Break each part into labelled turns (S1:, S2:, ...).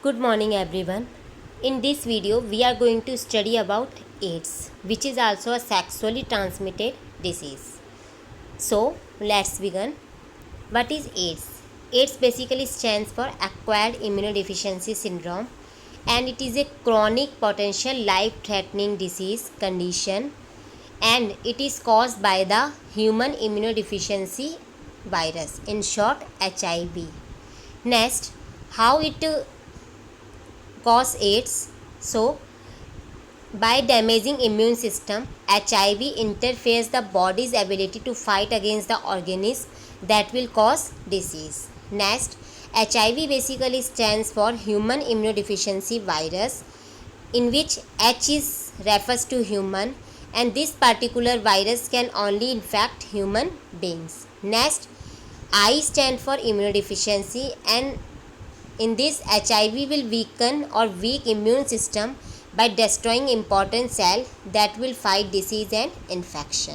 S1: Good morning everyone. In this video we are going to study about AIDS, which is also a sexually transmitted disease. So let's begin. What is AIDS? AIDS basically stands for acquired immunodeficiency syndrome, and it is a chronic potential life-threatening disease condition, and it is caused by the human immunodeficiency virus, in short HIV. Next, how it cause AIDS. So by damaging immune system, HIV interferes the body's ability to fight against the organism that will cause disease. Next, HIV basically stands for human immunodeficiency virus, in which H is refers to human, and this particular virus can only infect human beings. Next, I stand for immunodeficiency, and in this, HIV will weaken or weak immune system by destroying important cell that will fight disease and infection.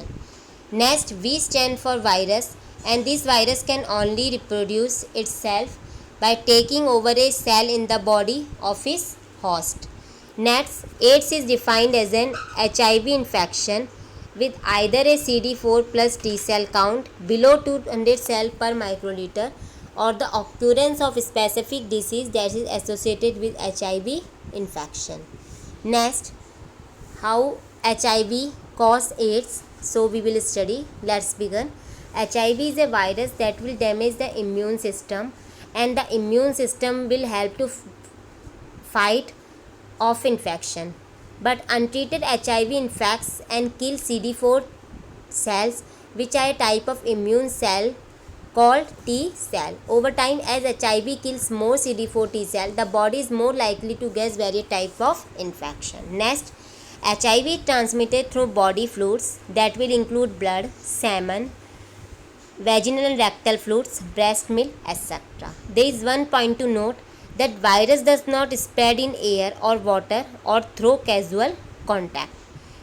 S1: Next, V stand for virus, and this virus can only reproduce itself by taking over a cell in the body of its host. Next, AIDS is defined as an HIV infection with either a CD4 plus T cell count below 200 cell per microliter, or the occurrence of specific disease that is associated with HIV infection. Next, how HIV cause AIDS. So we will study. Let's begin. HIV is a virus that will damage the immune system, and the immune system will help to fight off infection. But untreated HIV infects and kills CD4 cells, which are a type of immune cell called T cell. Over time, as HIV kills more CD4 T cell, the body is more likely to get various types of infection. Next, HIV transmitted through body fluids that will include blood, semen, vaginal and rectal fluids, breast milk, etc. There is one point to note, that virus does not spread in air or water or through casual contact.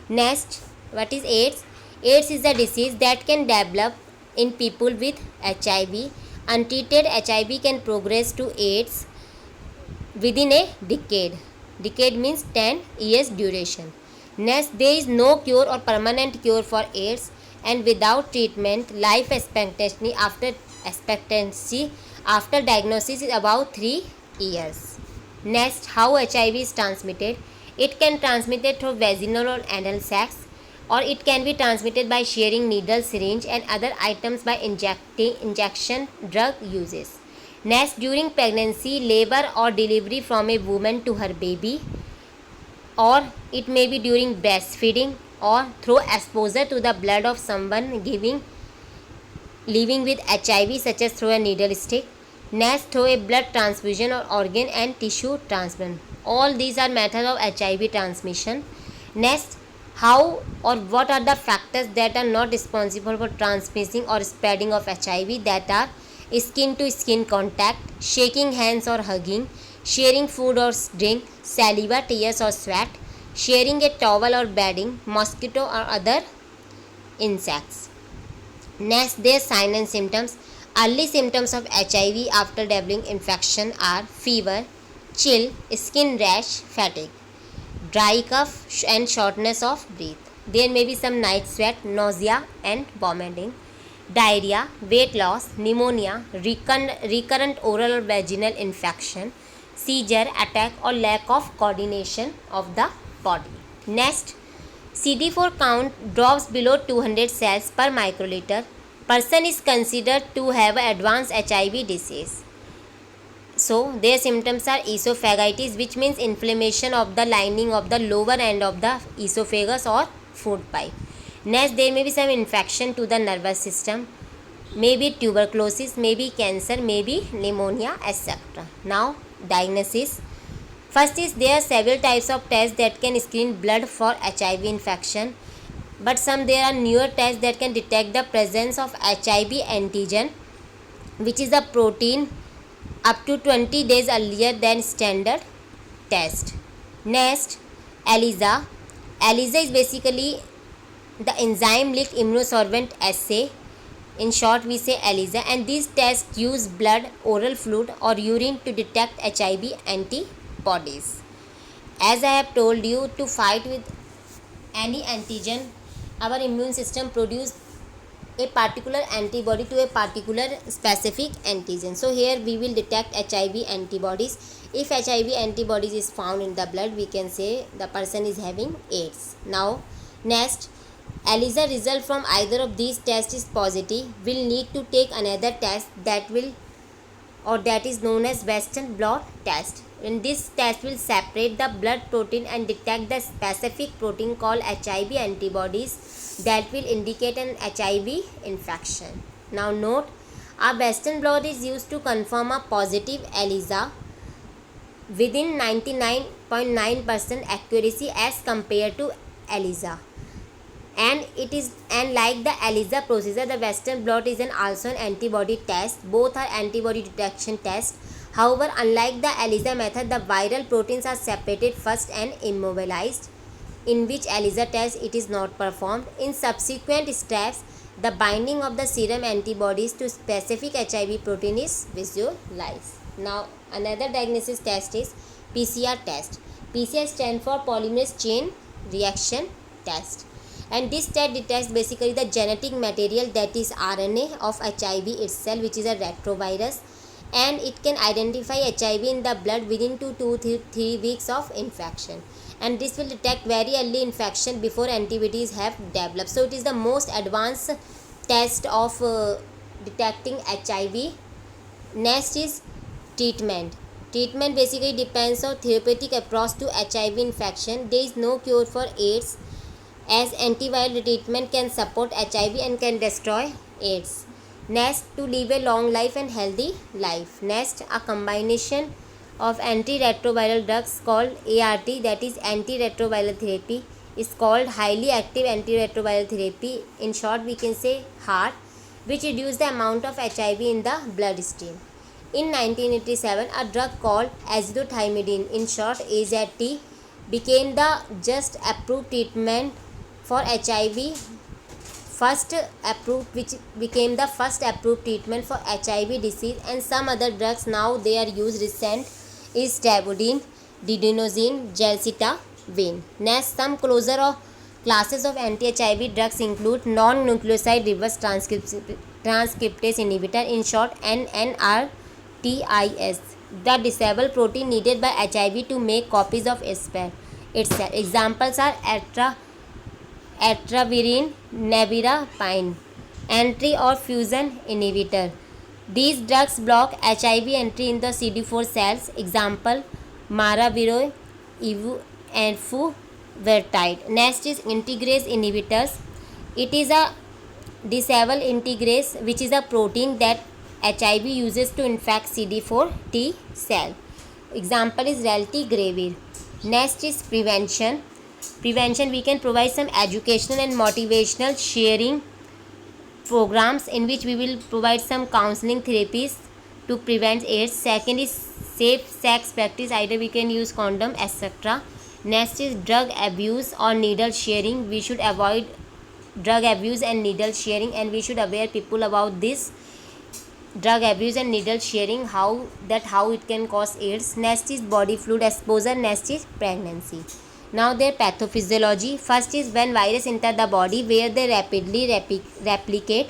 S1: Next, what is AIDS? AIDS is a disease that can develop in people with HIV. Untreated HIV can progress to AIDS within a decade. Decade means 10 years duration. Next, there is no cure or permanent cure for AIDS, and without treatment, life expectancy after diagnosis is about 3 years. Next, how HIV is transmitted. It can transmitted through vaginal or anal sex, or it can be transmitted by sharing needle, syringe and other items by injection drug uses. Next, during pregnancy, labor or delivery from a woman to her baby, or it may be during breastfeeding, or through exposure to the blood of someone living with HIV, such as through a needle stick. Next, through a blood transfusion or organ and tissue transplant. All these are methods of HIV transmission. Next, how or what are the factors that are not responsible for transmitting or spreading of HIV? That are skin to skin contact, shaking hands or hugging, sharing food or drink, saliva, tears or sweat, sharing a towel or bedding, mosquito or other insects. Next, their signs and symptoms. Early symptoms of HIV after developing infection are fever, chill, skin rash, fatigue, dry cough and shortness of breath. There may be some night sweat, nausea and vomiting, diarrhea, weight loss, pneumonia, recurrent oral or vaginal infection, seizure, attack or lack of coordination of the body. Next, CD4 count drops below 200 cells per microliter. Person is considered to have advanced HIV disease. So their symptoms are esophagitis, which means inflammation of the lining of the lower end of the esophagus or food pipe. Next, there may be some infection to the nervous system, maybe tuberculosis, maybe cancer, maybe pneumonia, etc. Now, diagnosis. First is, there are several types of tests that can screen blood for HIV infection, but there are newer tests that can detect the presence of HIV antigen, which is a protein, up to 20 days earlier than standard test. Next, ELISA. ELISA is basically the enzyme-linked immunosorbent assay. In short, we say ELISA, and these tests use blood, oral fluid or urine to detect HIV antibodies. bodies. As I have told you, to fight with any antigen, our immune system produces a particular antibody to a particular specific antigen. So here we will detect HIV antibodies. If HIV antibodies is found in the blood, we can say the person is having AIDS. Now next, ELISA result from either of these tests is positive, will need to take another test that is known as Western blot test. And this test will separate the blood protein and detect the specific protein called HIV antibodies that will indicate an HIV infection. Now note, a Western blot is used to confirm a positive ELISA within 99.9% accuracy as compared to ELISA. And like the ELISA procedure, the Western blot is also an antibody test. Both are antibody detection tests. However, unlike the ELISA method, the viral proteins are separated first and immobilized, in which ELISA test it is not performed. In subsequent steps, the binding of the serum antibodies to specific HIV protein is visualized. Now another diagnosis test is PCR test. PCR stands for polymerase chain reaction test. And this test detects basically the genetic material, that is RNA of HIV itself, which is a retrovirus, and it can identify HIV in the blood within 2 to 3 weeks of infection. And this will detect very early infection before antibodies have developed. So it is the most advanced test of detecting HIV. Next is treatment. Treatment basically depends on therapeutic approach to HIV infection. There is no cure for AIDS, as antiviral treatment can support HIV and can destroy AIDS. Next, to live a long life and healthy life. Next, a combination of antiretroviral drugs called ART, that is antiretroviral therapy, is called highly active antiretroviral therapy. In short, we can say HAART, which reduces the amount of HIV in the bloodstream. In 1987, a drug called azidothymidine, in short AZT, became the just approved treatment for HIV, which became the first approved treatment for HIV disease. And some other drugs now they are used recent is stavudine, didenosine, gemcitabine. Next, some classes of anti-HIV drugs include non-nucleoside reverse transcriptase inhibitor, in short NNRTIS, the disabled protein needed by HIV to make copies of itself. Examples are atravirine, nevirapine, entry or fusion inhibitor. These drugs block HIV entry in the CD4 cells. Example, maraviroc, and fuvertide. Next is integrase inhibitors. It is a disabled integrase, which is a protein that HIV uses to infect CD4 T cell. Example is raltegravir. Next is prevention. We can provide some educational and motivational sharing programs in which we will provide some counseling therapies to prevent AIDS. Second is safe sex practice, either we can use condom, etc. Next is drug abuse or needle sharing. We should avoid drug abuse and needle sharing, and we should aware people about this drug abuse and needle sharing, how it can cause AIDS. Next is body fluid exposure. Next is pregnancy. Now their pathophysiology. First is when virus enter the body, where they rapidly replicate,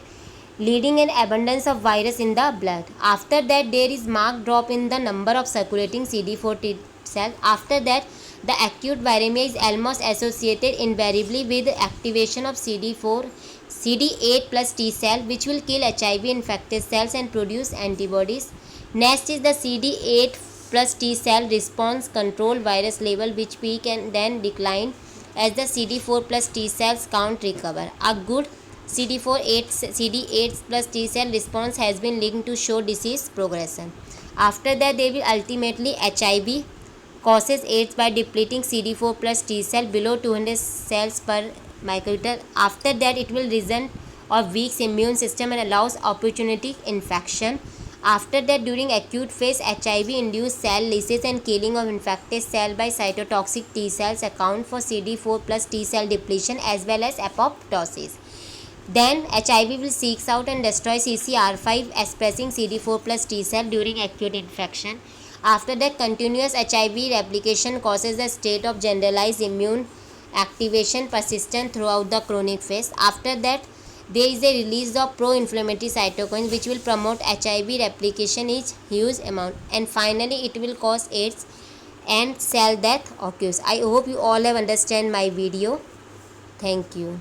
S1: leading an abundance of virus in the blood. After that, there is marked drop in the number of circulating CD4 T cells. After that, the acute viremia is almost associated invariably with the activation of CD8 plus T cell, which will kill HIV infected cells and produce antibodies. Next is the CD8 plus T cell response control virus level, which peak and then decline as the CD4 plus T cells count recover. A good CD8 plus T cell response has been linked to show disease progression. After that, they will ultimately HIV causes AIDS by depleting CD4 plus T cell below 200 cells per microliter. After that, it will result of weak immune system and allows opportunistic infection. After that, during acute phase, HIV induced cell lysis and killing of infected cell by cytotoxic T cells account for CD4 plus T cell depletion as well as apoptosis. Then HIV will seek out and destroy CCR5 expressing CD4 plus T cell during acute infection. After that, continuous HIV replication causes a state of generalized immune activation persistent throughout the chronic phase. After that, there is a release of pro-inflammatory cytokines which will promote HIV replication in huge amount, and finally it will cause AIDS and cell death occurs. I hope you all have understand my video. Thank you.